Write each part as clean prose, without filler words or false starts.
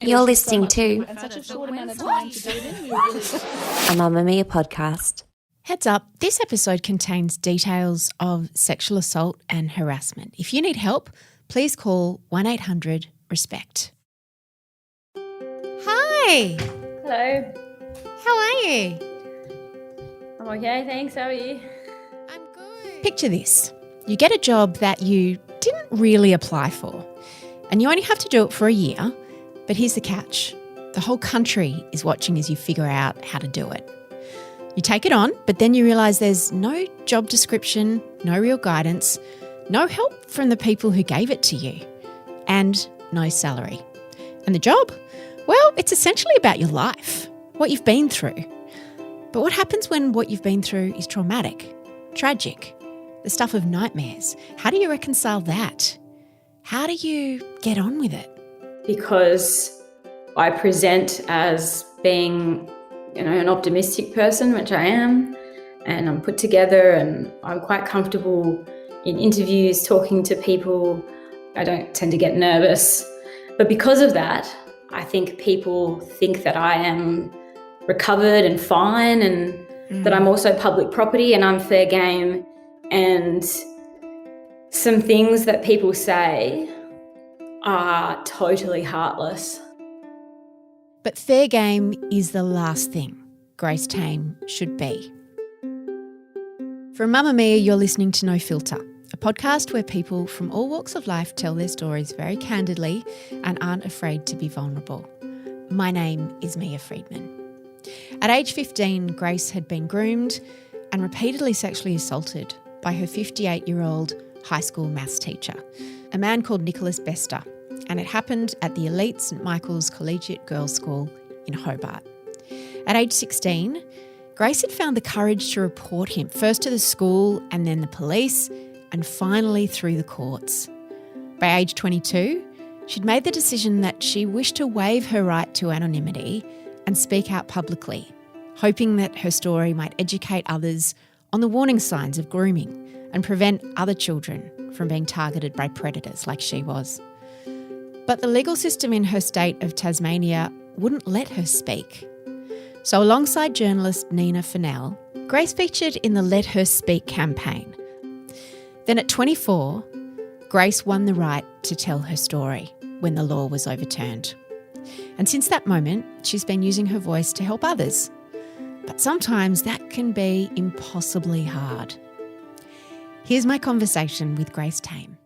You're listening to and such a short amount of time to do it in. We were really a Mamamia podcast. Heads up, this episode contains details of sexual assault and harassment. If you need help, please call 1-800-RESPECT. Hi. Hello. How are you? I'm okay, thanks. How are you? I'm good. Picture this. You get a job that you didn't really apply for, and you only have to do it for a year, but here's the catch. The whole country is watching as you figure out how to do it. You take it on, but then you realise there's no job description, no real guidance, no help from the people who gave it to you, and no salary. And the job? Well, it's essentially about your life, what you've been through. But what happens when what you've been through is traumatic, tragic, the stuff of nightmares? How do you reconcile that? How do you get on with it? Because I present as being, an optimistic person, which I am, and I'm put together and I'm quite comfortable in interviews, talking to people. I don't tend to get nervous. But because of that, I think people think that I am recovered and fine and that I'm also public property and I'm fair game. And some things that people say are totally heartless. But fair game is the last thing Grace Tame should be. From Mamamia, you're listening to No Filter, a podcast where people from all walks of life tell their stories very candidly and aren't afraid to be vulnerable. My name is Mia Friedman. At age 15, Grace had been groomed and repeatedly sexually assaulted by her 58-year-old high school maths teacher, a man called Nicholas Bester, and it happened at the elite St Michael's Collegiate Girls' School in Hobart. At age 16, Grace had found the courage to report him, first to the school and then the police, and finally through the courts. By age 22, she'd made the decision that she wished to waive her right to anonymity and speak out publicly, hoping that her story might educate others on the warning signs of grooming and prevent other children from being targeted by predators like she was. But the legal system in her state of Tasmania wouldn't let her speak. So alongside journalist Nina Fennell, Grace featured in the Let Her Speak campaign. Then at 24, Grace won the right to tell her story when the law was overturned. And since that moment, she's been using her voice to help others. But sometimes that can be impossibly hard. Here's my conversation with Grace Tame.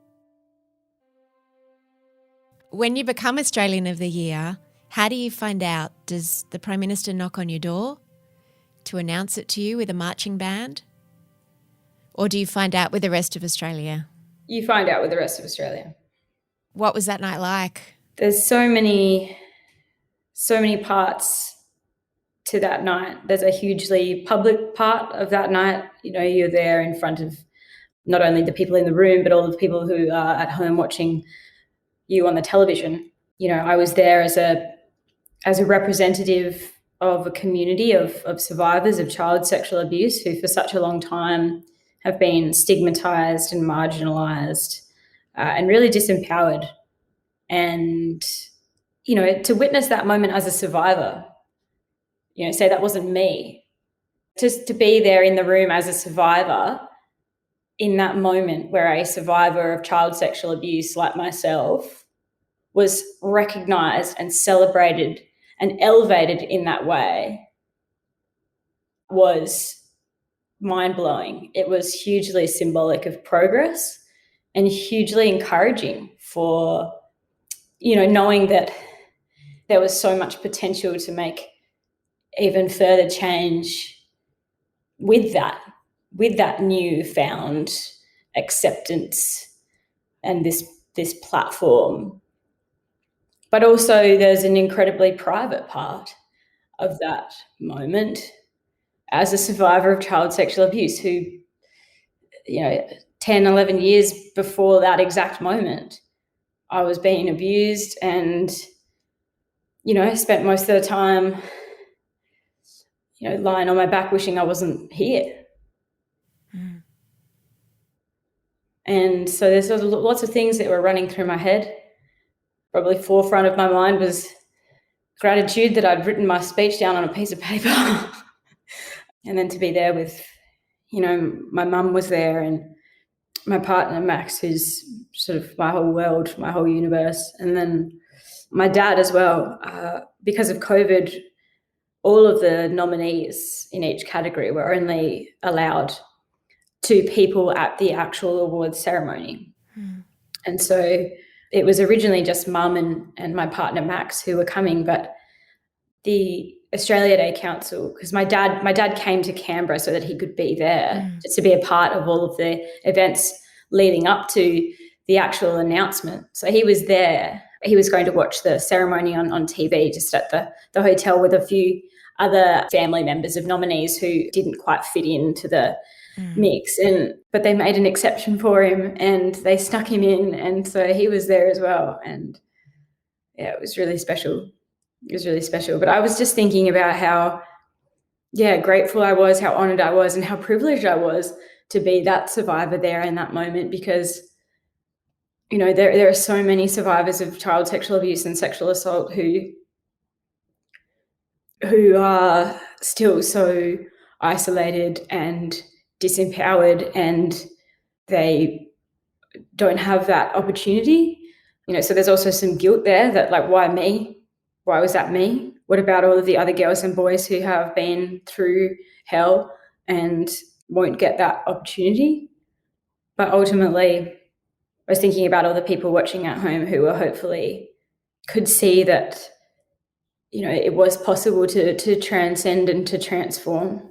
When you become Australian of the Year, how do you find out? Does the Prime Minister knock on your door to announce it to you with a marching band? Or do you find out with the rest of Australia? You find out with the rest of Australia. What was that night like? There's so many parts to that night. There's a hugely public part of that night. You're there in front of not only the people in the room, but all the people who are at home watching you on the television. I was there as a representative of a community of survivors of child sexual abuse who for such a long time have been stigmatised and marginalised and really disempowered. And, to witness that moment as a survivor, say that wasn't me, just to be there in the room as a survivor in that moment where a survivor of child sexual abuse like myself was recognised and celebrated and elevated in that way was mind-blowing. It was hugely symbolic of progress and hugely encouraging for, knowing that there was so much potential to make even further change with that newfound acceptance and this platform. But also there's an incredibly private part of that moment as a survivor of child sexual abuse who, 10, 11 years before that exact moment, I was being abused and, spent most of the time, lying on my back wishing I wasn't here. Mm. And so there's lots of things that were running through my head. Probably forefront of my mind was gratitude that I'd written my speech down on a piece of paper. And then to be there with, my mum was there and my partner, Max, who's sort of my whole world, my whole universe. And then my dad as well. Because of COVID, all of the nominees in each category were only allowed 2 people at the actual awards ceremony. And so it was originally just mum and my partner, Max, who were coming, but the Australia Day Council, because my dad came to Canberra so that he could be there, just to be a part of all of the events leading up to the actual announcement. So he was there. He was going to watch the ceremony on TV just at the hotel with a few other family members of nominees who didn't quite fit into the mix. But they made an exception for him and they snuck him in, and so he was there as well. And yeah, it was really special. It was really special. But I was just thinking about how, grateful I was, how honoured I was, and how privileged I was to be that survivor there in that moment, because, there are so many survivors of child sexual abuse and sexual assault who are still so isolated and disempowered, and they don't have that opportunity. So there's also some guilt there that, like, why me? Why was that me? What about all of the other girls and boys who have been through hell and won't get that opportunity? But ultimately, I was thinking about all the people watching at home who were hopefully could see that, it was possible to transcend and to transform.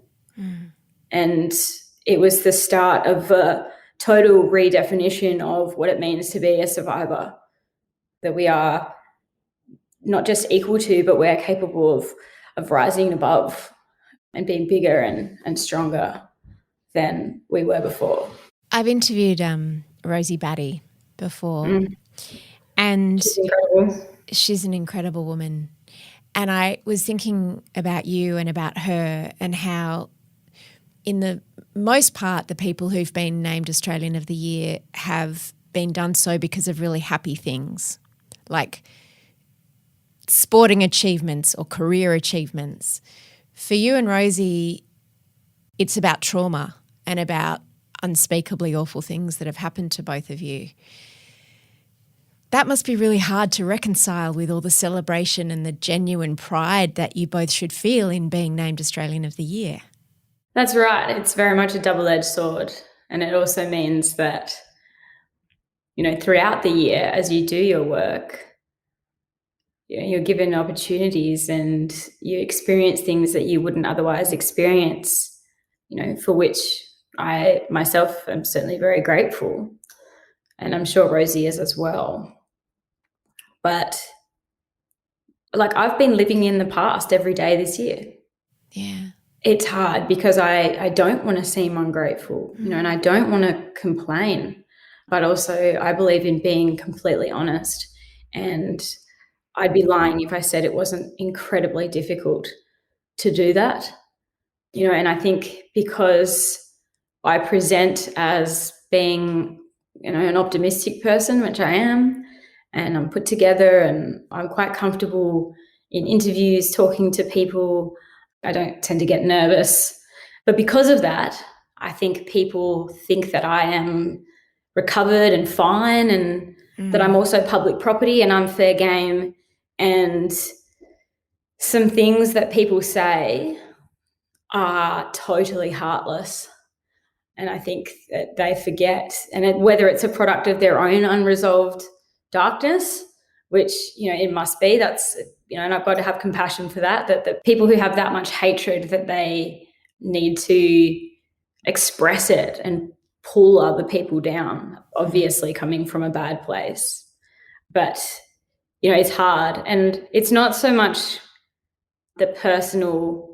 And it was the start of a total redefinition of what it means to be a survivor, that we are not just equal to, but we're capable of rising above and being bigger and stronger than we were before. I've interviewed Rosie Batty before, and she's an incredible woman. And I was thinking about you and about her, and how in the most part the people who've been named Australian of the Year have been done so because of really happy things, like sporting achievements or career achievements. For you and Rosie, it's about trauma and about unspeakably awful things that have happened to both of you. That must be really hard to reconcile with all the celebration and the genuine pride that you both should feel in being named Australian of the Year. That's right. It's very much a double-edged sword. And it also means that, throughout the year, as you do your work, you're given opportunities and you experience things that you wouldn't otherwise experience, for which I myself am certainly very grateful. And I'm sure Rosie is as well. But I've been living in the past every day this year. Yeah. It's hard because I don't want to seem ungrateful, and I don't want to complain. But also I believe in being completely honest, and I'd be lying if I said it wasn't incredibly difficult to do that. And I think because I present as being, an optimistic person, which I am, and I'm put together and I'm quite comfortable in interviews, talking to people. I don't tend to get nervous. But because of that, I think people think that I am recovered and fine, and that I'm also public property and I'm fair game. And some things that people say are totally heartless. And I think that they forget, and whether it's a product of their own unresolved darkness, which, it must be, that's, and I've got to have compassion for that the people who have that much hatred, that they need to express it and pull other people down, obviously coming from a bad place. But, it's hard. And it's not so much the personal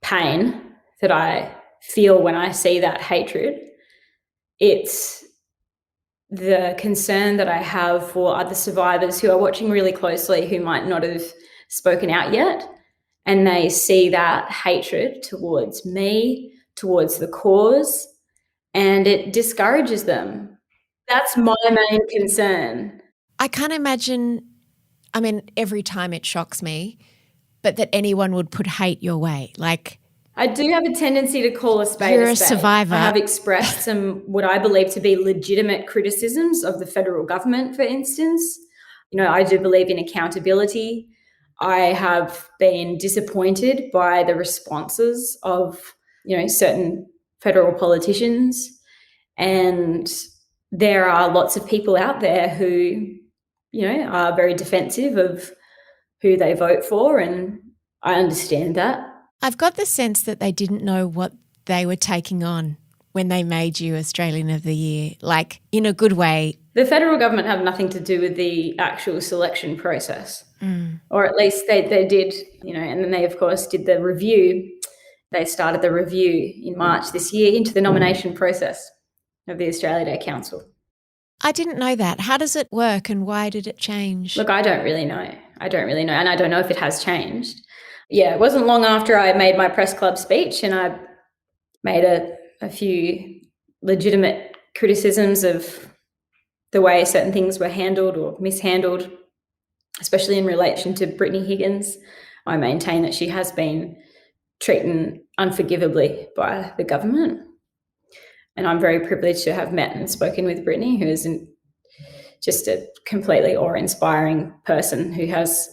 pain that I feel when I see that hatred. It's the concern that I have for other survivors who are watching really closely, who might not have spoken out yet, and they see that hatred towards me, towards the cause, and it discourages them. That's my main concern. I can't imagine, every time it shocks me, but that anyone would put hate your way. Like, I do have a tendency to call a spade you're a a spade. survivor. I have expressed some what I believe to be legitimate criticisms of the federal government, for instance. I do believe in accountability. I have been disappointed by the responses of, certain federal politicians. And there are lots of people out there who, are very defensive of who they vote for, and I understand that. I've got the sense that they didn't know what they were taking on when they made you Australian of the Year, like in a good way. The federal government have nothing to do with the actual selection process, or at least they did, and then they, of course, did the review. They started the review in March this year into the nomination process of the Australia Day Council. I didn't know that. How does it work and why did it change? Look, I don't really know. And I don't know if it has changed. Yeah, it wasn't long after I made my press club speech and I made a few legitimate criticisms of the way certain things were handled or mishandled, especially in relation to Brittany Higgins. I maintain that she has been treated unforgivably by the government. And I'm very privileged to have met and spoken with Brittany, who is just a completely awe-inspiring person who has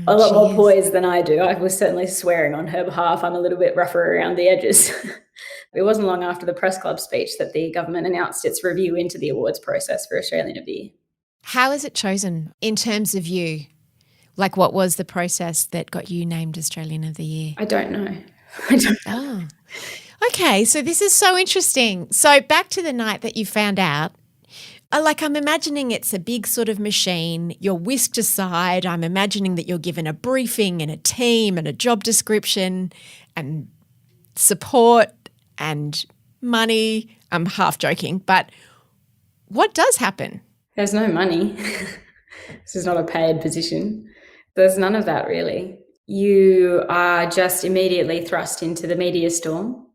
a lot more poise than I do. I was certainly swearing on her behalf. I'm a little bit rougher around the edges. It wasn't long after the press club speech that the government announced its review into the awards process for Australian of the Year. How is it chosen in terms of you? Like, what was the process that got you named Australian of the Year? I don't know. Oh, okay. So this is so interesting. So back to the night that you found out, I'm imagining it's a big sort of machine. You're whisked aside. I'm imagining that you're given a briefing and a team and a job description and support and money. I'm half joking, but what does happen? There's no money. This is not a paid position. There's none of that really. You are just immediately thrust into the media storm.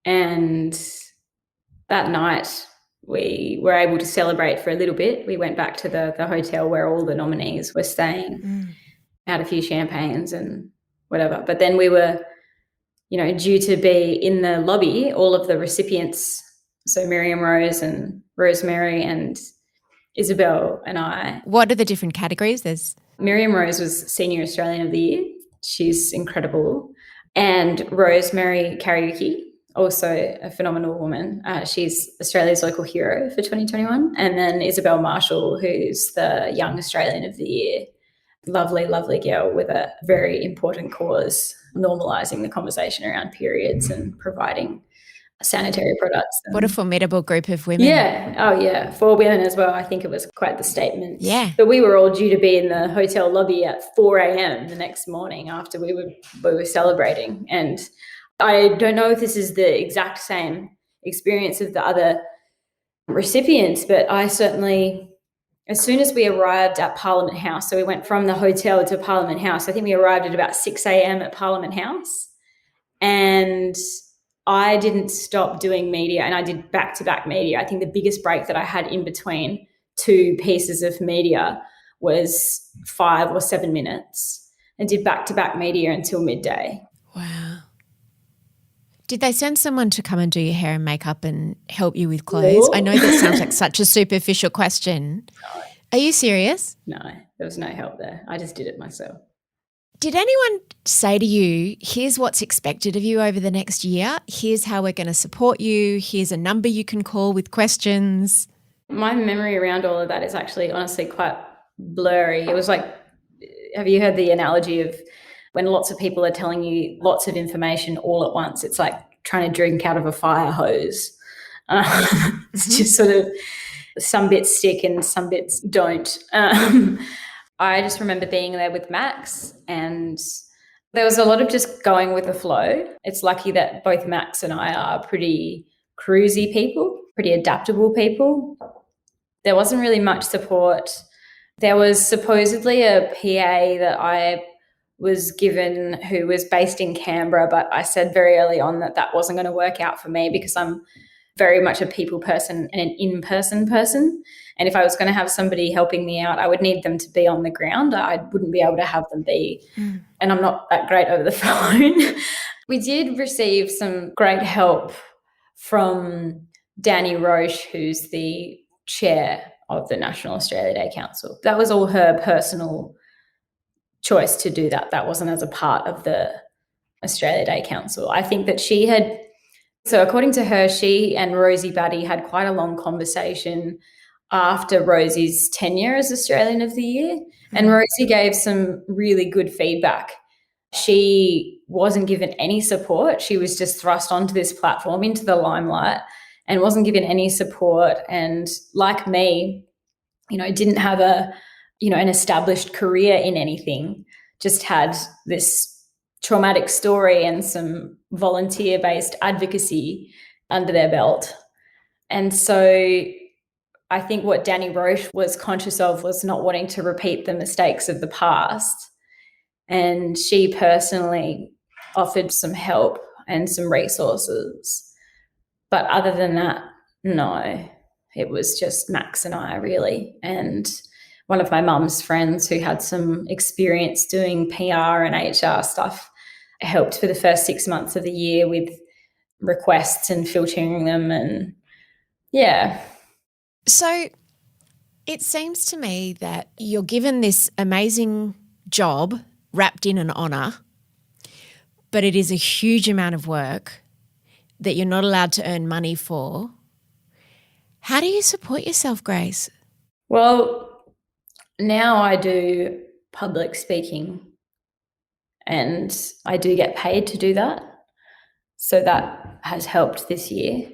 And that night we were able to celebrate for a little bit. We went back to the hotel where all the nominees were staying, had a few champagnes and whatever. But then we were, due to be in the lobby, all of the recipients, so Miriam Rose and Rosemary and Isabel and I. What are the different categories? Miriam Rose was Senior Australian of the Year. She's incredible. And Rosemary Kariuki, also a phenomenal woman. She's Australia's local hero for 2021. And then Isabel Marshall, who's the Young Australian of the Year. Lovely, lovely girl with a very important cause, normalising the conversation around periods and providing sanitary products. What a formidable group of women. Yeah. Oh, yeah. For women as well. I think it was quite the statement. Yeah. But we were all due to be in the hotel lobby at 4 a.m. the next morning after we were celebrating. And I don't know if this is the exact same experience of the other recipients, but I certainly, as soon as we arrived at Parliament House, so we went from the hotel to Parliament House, I think we arrived at about 6 a.m. at Parliament House, and I didn't stop doing media, and I did back-to-back media. I think the biggest break that I had in between two pieces of media was 5 or 7 minutes, and did back-to-back media until midday. Wow. Did they send someone to come and do your hair and makeup and help you with clothes? No. I know that sounds like such a superficial question. No. Are you serious? No, there was no help there. I just did it myself. Did anyone say to you, here's what's expected of you over the next year, here's how we're going to support you, here's a number you can call with questions? My memory around all of that is actually honestly quite blurry. It was like, have you heard the analogy of when lots of people are telling you lots of information all at once? It's like trying to drink out of a fire hose. It's just sort of some bits stick and some bits don't. I just remember being there with Max, and there was a lot of just going with the flow. It's lucky that both Max and I are pretty cruisy people, pretty adaptable people. There wasn't really much support. There was supposedly a PA that I was given who was based in Canberra, but I said very early on that wasn't going to work out for me because I'm very much a people person and an in-person person. And if I was going to have somebody helping me out, I would need them to be on the ground. I wouldn't be able to have them be, and I'm not that great over the phone. We did receive some great help from Danny Roche, who's the chair of the National Australia Day Council. That was all her personal choice to do that. That wasn't as a part of the Australia Day Council. I think that she had, so according to her, she and Rosie Batty had quite a long conversation after Rosie's tenure as Australian of the Year. And Rosie gave some really good feedback. She wasn't given any support. She was just thrust onto this platform, into the limelight, and wasn't given any support. And like me, didn't have an established career in anything, just had this traumatic story and some volunteer-based advocacy under their belt. And so I think what Danny Roche was conscious of was not wanting to repeat the mistakes of the past. And she personally offered some help and some resources. But other than that, no, it was just Max and I, really. And one of my mum's friends who had some experience doing PR and HR stuff helped for the first 6 months of the year with requests and filtering them. And yeah. So it seems to me that you're given this amazing job wrapped in an honour, but it is a huge amount of work that you're not allowed to earn money for. How do you support yourself, Grace? Well, now I do public speaking and I do get paid to do that. So that has helped this year.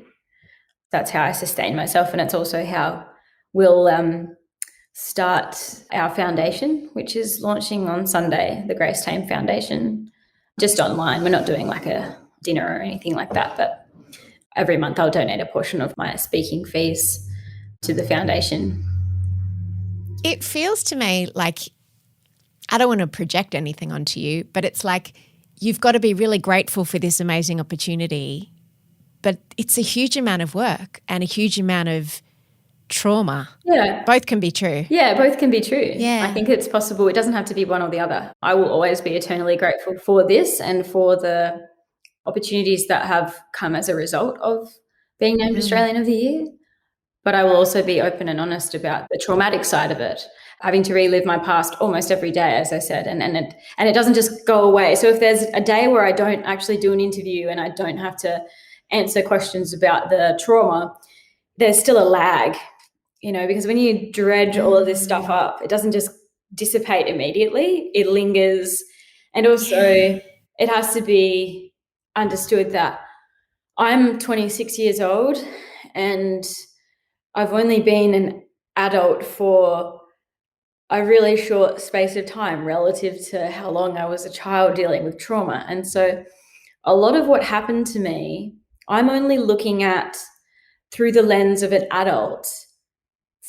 That's how I sustain myself, and it's also how we'll start our foundation, which is launching on Sunday, the Grace Tame Foundation, just online. We're not doing like a dinner or anything like that, but every month I'll donate a portion of my speaking fees to the foundation. It feels to me like, I don't want to project anything onto you, but it's like you've got to be really grateful for this amazing opportunity, but it's a huge amount of work and a huge amount of trauma. Yeah. Both can be true. Yeah, both can be true. Yeah. I think it's possible. It doesn't have to be one or the other. I will always be eternally grateful for this and for the opportunities that have come as a result of being named Australian of the Year. But I will also be open and honest about the traumatic side of it, having to relive my past almost every day, as I said, and it doesn't just go away. So if there's a day where I don't actually do an interview and I don't have to answer questions about the trauma, there's still a lag, because when you dredge all of this stuff up, it doesn't just dissipate immediately. It lingers. And also it has to be understood that I'm 26 years old and I've only been an adult for a really short space of time relative to how long I was a child dealing with trauma. And so a lot of what happened to me, I'm only looking at through the lens of an adult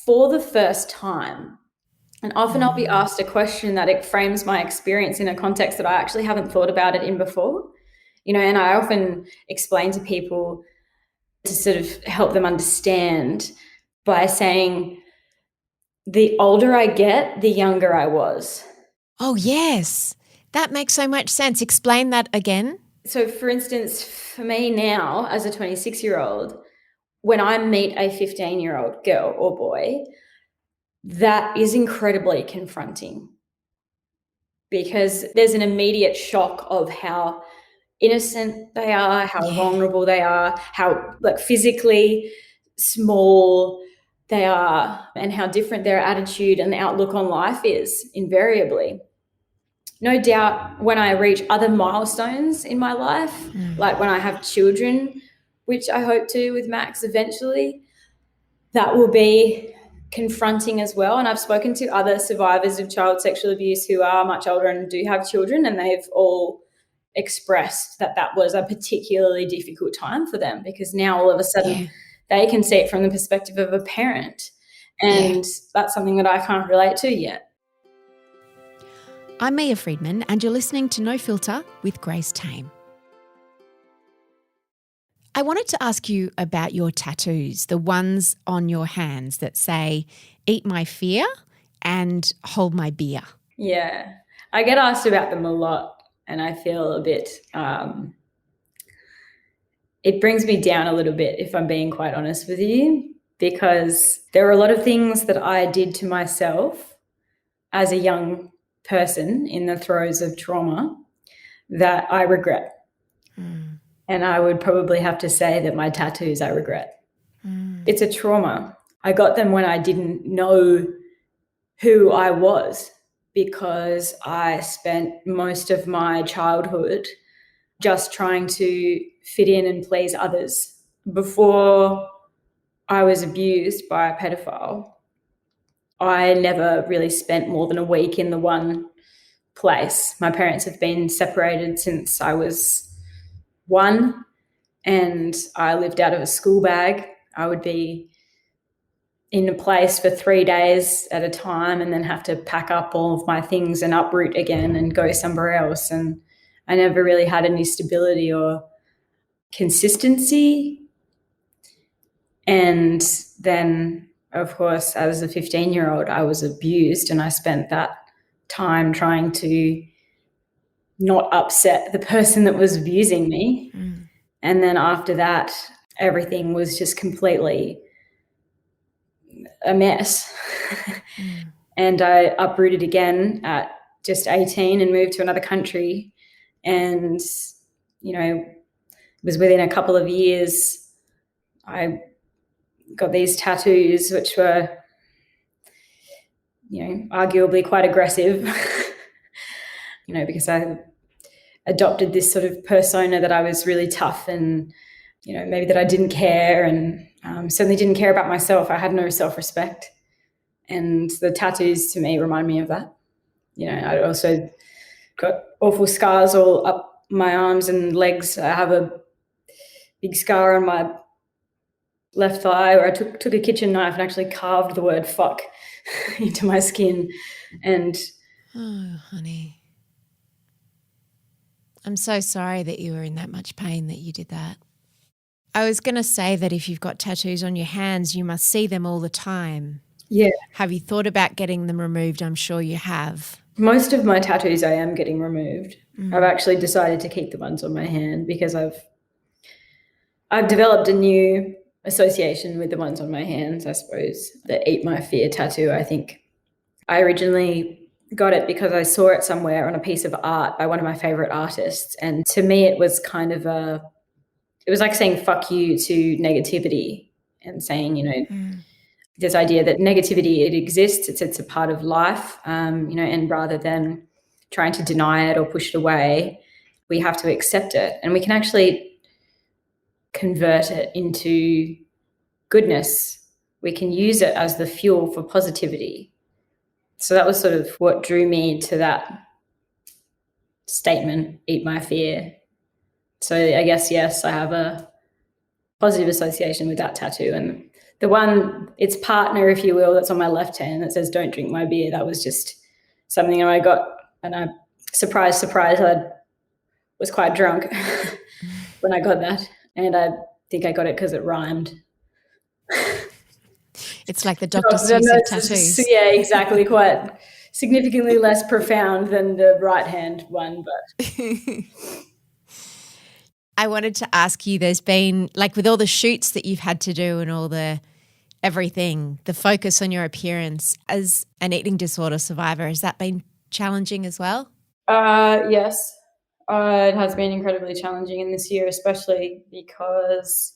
for the first time. And often I'll be asked a question that it frames my experience in a context that I actually haven't thought about it in before. And I often explain to people to sort of help them understand by saying, the older I get, the younger I was. Oh, yes. That makes so much sense. Explain that again. So, for instance, for me now, as a 26-year-old, when I meet a 15-year-old girl or boy, that is incredibly confronting because there's an immediate shock of how innocent they are, how vulnerable they are, how physically small they are, and how different their attitude and outlook on life is invariably. No doubt when I reach other milestones in my life, like when I have children, which I hope to with Max eventually, that will be confronting as well. And I've spoken to other survivors of child sexual abuse who are much older and do have children, and they've all expressed that that was a particularly difficult time for them because now all of a sudden they can see it from the perspective of a parent. And that's something that I can't relate to yet. I'm Mia Friedman and you're listening to No Filter with Grace Tame. I wanted to ask you about your tattoos, the ones on your hands that say, "Eat my fear" and "Hold my beer." Yeah. I get asked about them a lot, and I feel a bit, it brings me down a little bit, if I'm being quite honest with you, because there are a lot of things that I did to myself as a young person in the throes of trauma that I regret. And I would probably have to say that my tattoos I regret. It's a trauma. I got them when I didn't know who I was, because I spent most of my childhood just trying to fit in and please others. Before I was abused by a pedophile, I never really spent more than a week in the one place. My parents have been separated since I was 1, and I lived out of a school bag. I would be in a place for 3 days at a time and then have to pack up all of my things and uproot again and go somewhere else. And I never really had any stability or consistency. And then, of course, as a 15-year-old, I was abused, and I spent that time trying to not upset the person that was abusing me. And then after that, everything was just completely a mess. And I uprooted again at just 18 and moved to another country. And, it was within a couple of years I got these tattoos, which were, arguably quite aggressive, because I adopted this sort of persona that I was really tough and, maybe that I didn't care, and certainly didn't care about myself. I had no self-respect. And the tattoos to me remind me of that. I also got awful scars all up my arms and legs. I have a big scar on my left thigh where I took a kitchen knife and actually carved the word fuck into my skin. And oh, honey, I'm so sorry that you were in that much pain that you did that. I was going to say that if you've got tattoos on your hands, you must see them all the time. yeah, Have you thought about getting them removed? I'm sure you have. most of my tattoos I am getting removed. I've actually decided to keep the ones on my hand because I've developed a new association with the ones on my hands, I suppose. The Eat My Fear tattoo, I think. I originally got it because I saw it somewhere on a piece of art by one of my favorite artists. And to me, it was kind of it was like saying fuck you to negativity and saying, this idea that negativity, it exists, it's a part of life, and rather than trying to deny it or push it away, we have to accept it. And we can actually convert it into goodness. We can use it as the fuel for positivity. So that was sort of what drew me to that statement, eat my fear. So I guess, yes, I have a positive association with that tattoo. And the one, its partner, if you will, that's on my left hand that says don't drink my beer, that was just something I got, and I, surprise, I was quite drunk when I got that. And I think I got it because it rhymed. It's like the Dr. Seuss of tattoos. Yeah, exactly. Quite significantly less profound than the right hand one, but I wanted to ask you, there's been, like with all the shoots that you've had to do and all the everything, the focus on your appearance as an eating disorder survivor, has that been challenging as well? Yes, it has been incredibly challenging in this year, especially because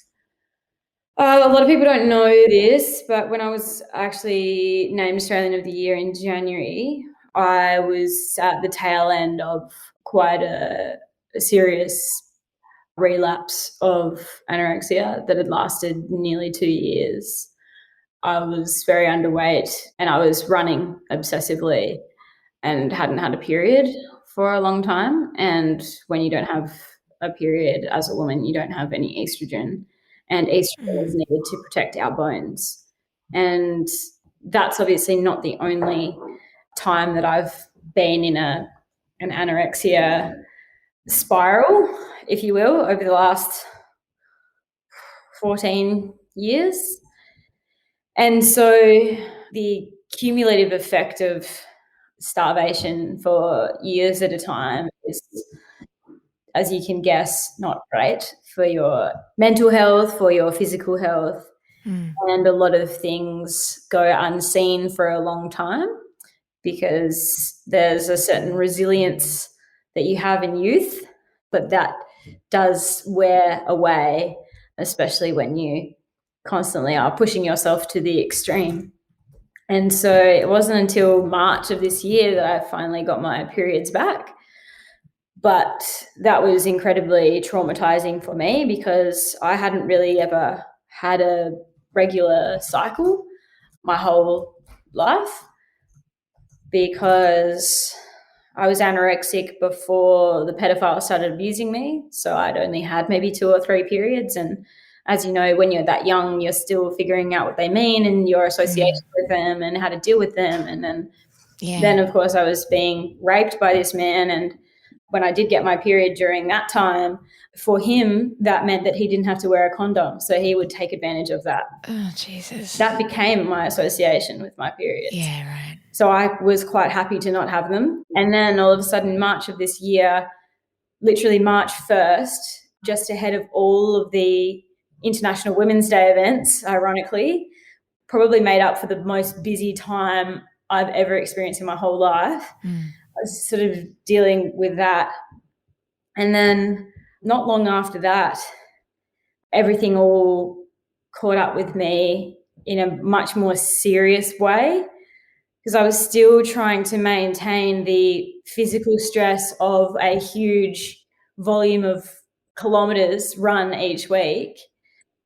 a lot of people don't know this, but when I was actually named Australian of the Year in January, I was at the tail end of quite a serious relapse of anorexia that had lasted nearly 2 years. I was very underweight and I was running obsessively and hadn't had a period for a long time. And when you don't have a period as a woman, you don't have any estrogen. And estrogen is needed to protect our bones. And that's obviously not the only time that I've been in an anorexia spiral, if you will, over the last 14 years. And so the cumulative effect of starvation for years at a time is, as you can guess, not great for your mental health, for your physical health. And a lot of things go unseen for a long time because there's a certain resilience that you have in youth, but that does wear away, especially when you constantly are pushing yourself to the extreme. And so it wasn't until March of this year that I finally got my periods back. But that was incredibly traumatizing for me because I hadn't really ever had a regular cycle my whole life, because I was anorexic before the pedophile started abusing me. So I'd only had maybe 2 or 3 periods. And as you know, when you're that young, you're still figuring out what they mean and your association with them and how to deal with them. And then of course, I was being raped by this man. And when I did get my period during that time, for him, that meant that he didn't have to wear a condom. So he would take advantage of that. Oh, Jesus. That became my association with my periods. Yeah, right. So I was quite happy to not have them. And then all of a sudden, March of this year, literally March 1st, just ahead of all of the International Women's Day events, ironically, probably made up for the most busy time I've ever experienced in my whole life. I was sort of dealing with that. And then not long after that, everything all caught up with me in a much more serious way, because I was still trying to maintain the physical stress of a huge volume of kilometres run each week,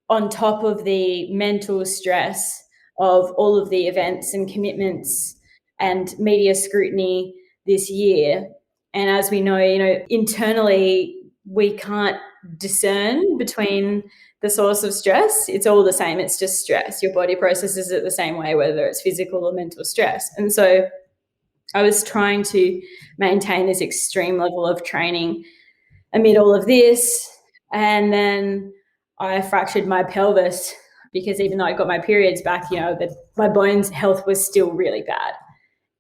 on top of the mental stress of all of the events and commitments and media scrutiny this year. And as we know, internally we can't discern between the source of stress. It's all the same. It's just stress. Your body processes it the same way, whether it's physical or mental stress. And so I was trying to maintain this extreme level of training amid all of this. And then I fractured my pelvis because even though I got my periods back, my bones health was still really bad.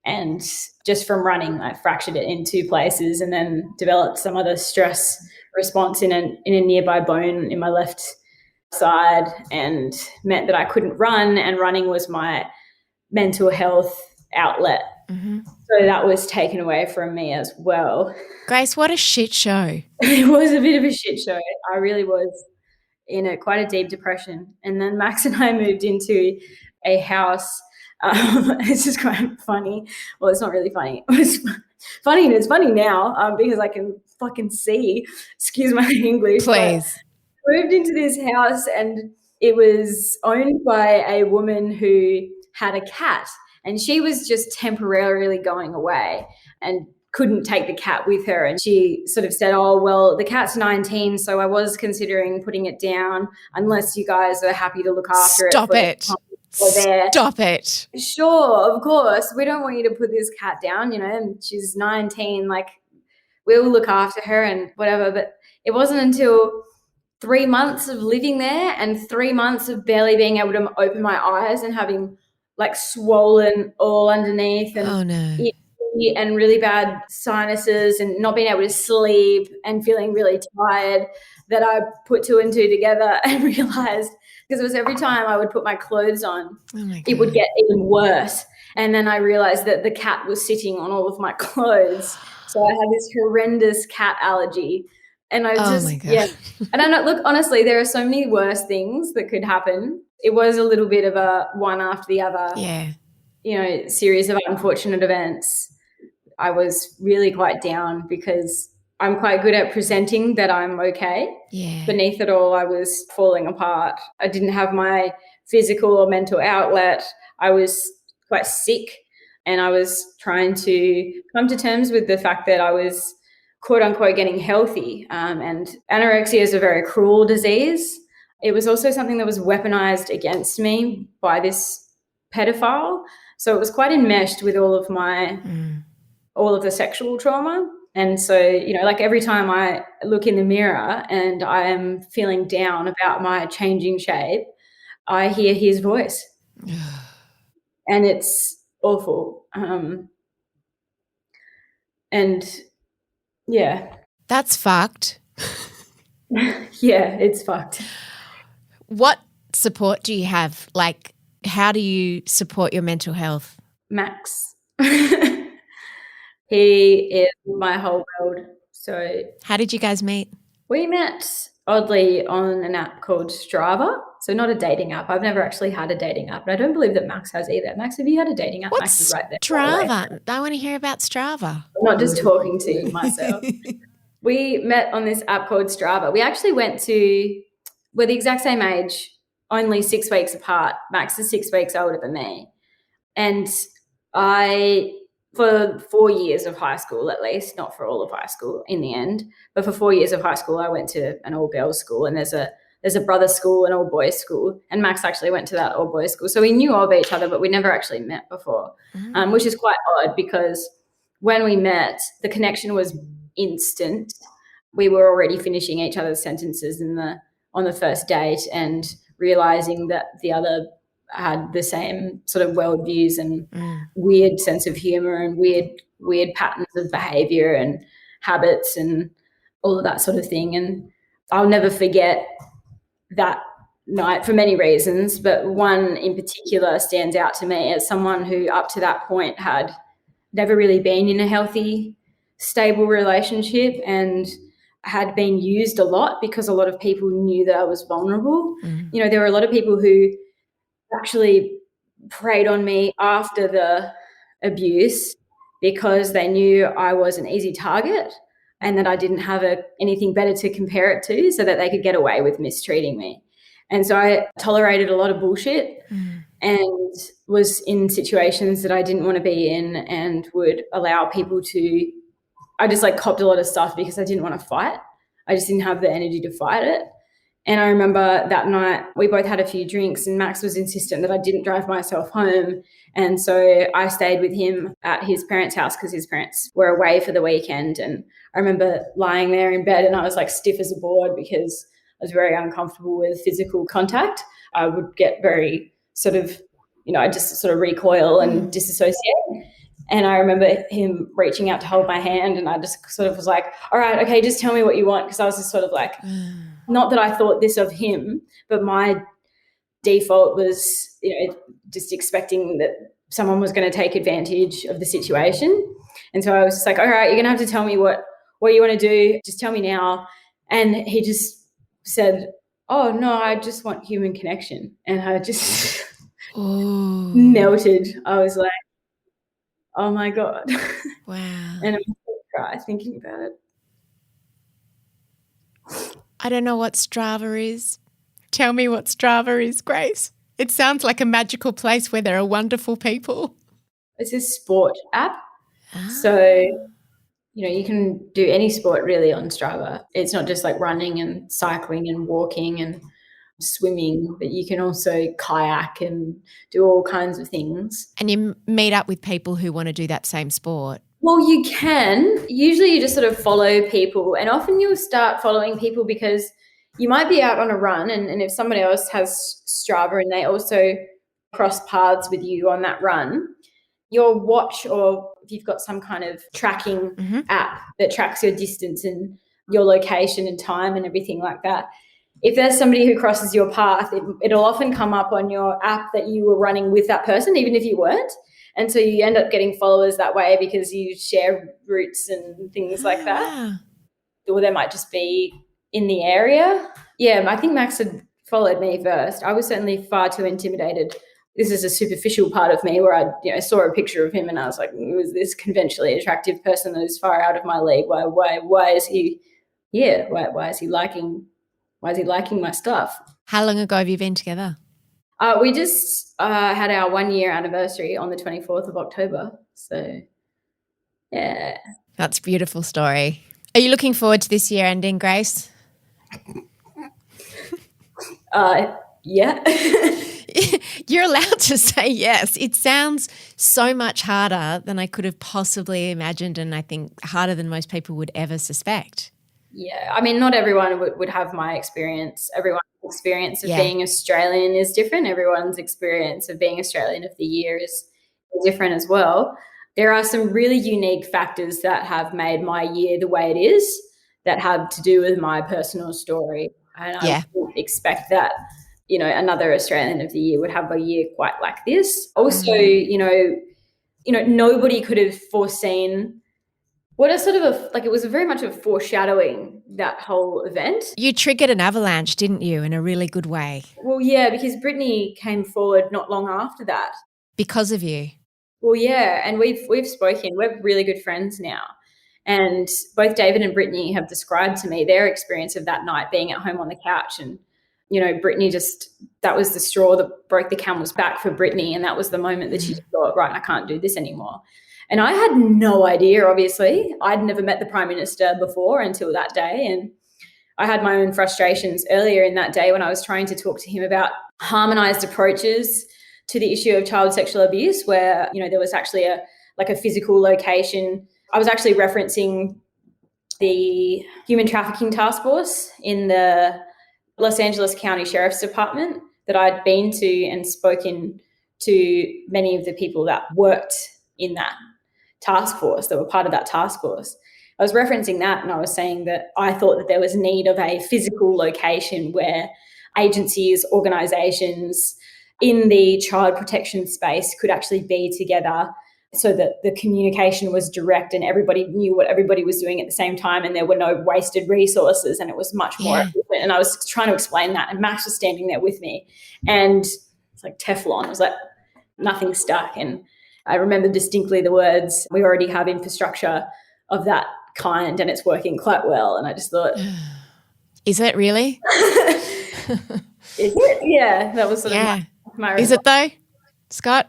And just from running, I fractured it in 2 places and then developed some other stress response in a nearby bone in my left side, and meant that I couldn't run, and running was my mental health outlet. So that was taken away from me as well. Grace, what a shit show. It was a bit of a shit show. I really was in quite a deep depression. And then Max and I moved into a house. It's just quite funny. Well, it's not really funny. It's funny, and it's funny now because I can fucking see. Excuse my English. Please. Moved into this house, and it was owned by a woman who had a cat, and she was just temporarily going away and couldn't take the cat with her. And she sort of said, oh, well, the cat's 19, so I was considering putting it down unless you guys are happy to look after Stop it. Stop it. Sure, of course. We don't want you to put this cat down, and she's 19, like we'll look after her and whatever. But it wasn't until 3 months of living there and 3 months of barely being able to open my eyes and having like swollen all underneath and really bad sinuses and not being able to sleep and feeling really tired that I put 2 and 2 together and realized, because it was every time I would put my clothes on, it would get even worse. And then I realized that the cat was sitting on all of my clothes. So I had this horrendous cat allergy. And I And I know, look, honestly, there are so many worse things that could happen. It was a little bit of a one after the other, series of unfortunate events. I was really quite down because I'm quite good at presenting that I'm okay. Yeah. Beneath it all, I was falling apart. I didn't have my physical or mental outlet. I was quite sick, and I was trying to come to terms with the fact that I was quote unquote getting healthy. And anorexia is a very cruel disease. It was also something that was weaponized against me by this pedophile. So it was quite enmeshed with all of the sexual trauma And so, like every time I look in the mirror and I am feeling down about my changing shape, I hear his voice. And it's awful. And yeah. That's fucked. Yeah, it's fucked. What support do you have? Like, how do you support your mental health? Max. He is my whole world. So How did you guys meet? we met oddly on an app called Strava. So not a dating app. I've never actually had a dating app, and I don't believe that Max has either. Max, have you had a dating app? Max What's is right there. By the way. Strava? I want to hear about Strava. I'm not just talking to myself. We met on this app called Strava. We actually we're the exact same age, only 6 weeks apart. Max is 6 weeks older than me. And for 4 years of high school at least, not for all of high school in the end, but for 4 years of high school, I went to an all-girls school, and there's a brother school, an all-boys school, and Max actually went to that all-boys school. So we knew of each other, but we never actually met before, which is quite odd because when we met, the connection was instant. We were already finishing each other's sentences on the first date and realising that the other had the same sort of worldviews and weird sense of humour and weird patterns of behaviour and habits and all of that sort of thing. And I'll never forget that night for many reasons, but one in particular stands out to me as someone who up to that point had never really been in a healthy, stable relationship and had been used a lot because a lot of people knew that I was vulnerable. There were a lot of people who actually preyed on me after the abuse because they knew I was an easy target and that I didn't have anything better to compare it to, so that they could get away with mistreating me. And so I tolerated a lot of bullshit and was in situations that I didn't want to be in and would allow people to – I just copped a lot of stuff because I didn't want to fight. I just didn't have the energy to fight it. And I remember that night we both had a few drinks and Max was insistent that I didn't drive myself home. And so I stayed with him at his parents' house because his parents were away for the weekend. And I remember lying there in bed and I was stiff as a board because I was very uncomfortable with physical contact. I would get very sort of, I just sort of recoil and disassociate. And I remember him reaching out to hold my hand and I just sort of was like, all right, okay, just tell me what you want. Because I was just sort of not that I thought this of him, but my default was, just expecting that someone was going to take advantage of the situation. And so I was just like, all right, you're going to have to tell me what you want to do. Just tell me now. And he just said, oh, no, I just want human connection. And I just melted. I was like, oh, my God. Wow. And I'm going to cry thinking about it. I don't know what Strava is. Tell me what Strava is, Grace. It sounds like a magical place where there are wonderful people. It's a sport app. So, you can do any sport really on Strava. It's not just running and cycling and walking and swimming, but you can also kayak and do all kinds of things. And you meet up with people who want to do that same sport. Well, you can. Usually you just sort of follow people, and often you'll start following people because you might be out on a run and if somebody else has Strava and they also cross paths with you on that run, your watch, or if you've got some kind of tracking app that tracks your distance and your location and time and everything like that, if there's somebody who crosses your path, it'll often come up on your app that you were running with that person, even if you weren't. And so you end up getting followers that way because you share routes and things like that. Or they might just be in the area. Yeah, I think Max had followed me first. I was certainly far too intimidated. This is a superficial part of me where I saw a picture of him and I was like, was this conventionally attractive person that is far out of my league? Why is he here? Why is he liking my stuff? How long ago have you been together? We just had our 1 year anniversary on the 24th of October. So, yeah. That's a beautiful story. Are you looking forward to this year ending, Grace? Yeah. You're allowed to say yes. It sounds so much harder than I could have possibly imagined, and I think harder than most people would ever suspect. Yeah, I mean, not everyone would have my experience. Everyone's experience of Yeah. being Australian is different. Everyone's experience of being Australian of the Year is different as well. There are some really unique factors that have made my year the way it is that have to do with my personal story. And I would expect that, another Australian of the Year would have a year quite like this. Also, nobody could have foreseen what a sort of it was very much a foreshadowing, that whole event. You triggered an avalanche, didn't you, in a really good way? Well, yeah, because Brittany came forward not long after that. Because of you? Well, yeah, and we've spoken. We're really good friends now. And both David and Brittany have described to me their experience of that night being at home on the couch. And, Brittany that was the straw that broke the camel's back for Brittany. And that was the moment that she thought, right, I can't do this anymore. And I had no idea, obviously. I'd never met the Prime Minister before until that day. And I had my own frustrations earlier in that day when I was trying to talk to him about harmonised approaches to the issue of child sexual abuse, where, there was actually a physical location. I was actually referencing the Human Trafficking Task Force in the Los Angeles County Sheriff's Department that I'd been to and spoken to many of the people that worked in that task force, that were part of that task force. I was referencing that, and I was saying that I thought that there was need of a physical location where agencies, organisations in the child protection space could actually be together so that the communication was direct and everybody knew what everybody was doing at the same time, and there were no wasted resources, and it was much more efficient. And I was trying to explain that, and Max was standing there with me, and it's like Teflon. It was like nothing stuck. And I remember distinctly the words, "We already have infrastructure of that kind and it's working quite well." And I just thought, is it really? Is it? Yeah, that was sort of my Is it though, Scott?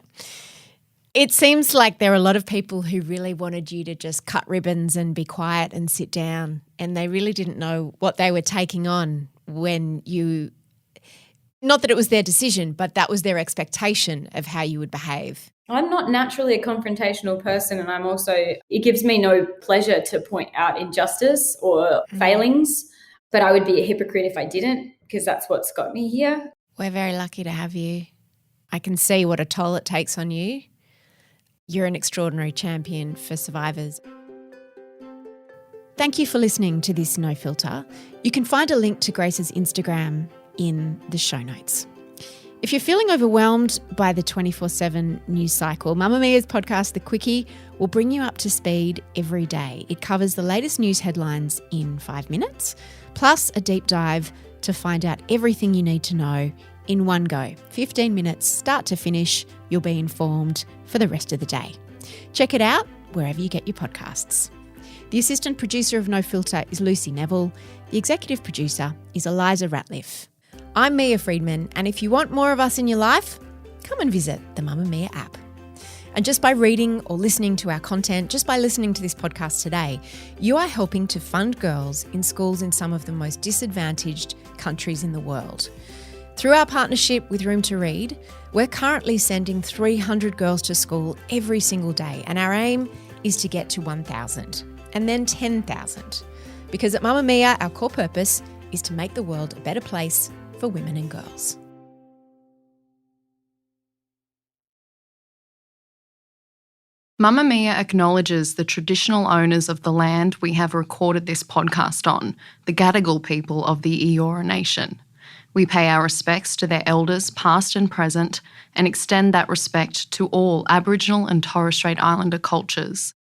It seems like there are a lot of people who really wanted you to just cut ribbons and be quiet and sit down, and they really didn't know what they were taking on when you – not that it was their decision, but that was their expectation of how you would behave. I'm not naturally a confrontational person, and I'm also – it gives me no pleasure to point out injustice or failings, but I would be a hypocrite if I didn't, because that's what's got me here. We're very lucky to have you. I can see what a toll it takes on you. You're an extraordinary champion for survivors. Thank you for listening to this No Filter. You can find a link to Grace's Instagram in the show notes. If you're feeling overwhelmed by the 24/7 news cycle, Mamamia's podcast, The Quickie, will bring you up to speed every day. It covers the latest news headlines in 5 minutes, plus a deep dive to find out everything you need to know in one go. 15 minutes, start to finish. You'll be informed for the rest of the day. Check it out wherever you get your podcasts. The assistant producer of No Filter is Lucy Neville. The executive producer is Eliza Ratliff. I'm Mia Friedman, and if you want more of us in your life, come and visit the Mamamia app. And just by reading or listening to our content, just by listening to this podcast today, you are helping to fund girls in schools in some of the most disadvantaged countries in the world. Through our partnership with Room to Read, we're currently sending 300 girls to school every single day, and our aim is to get to 1,000 and then 10,000. Because at Mamamia, our core purpose is to make the world a better place for women and girls. Mamamia acknowledges the traditional owners of the land we have recorded this podcast on, the Gadigal people of the Eora Nation. We pay our respects to their elders, past and present, and extend that respect to all Aboriginal and Torres Strait Islander cultures.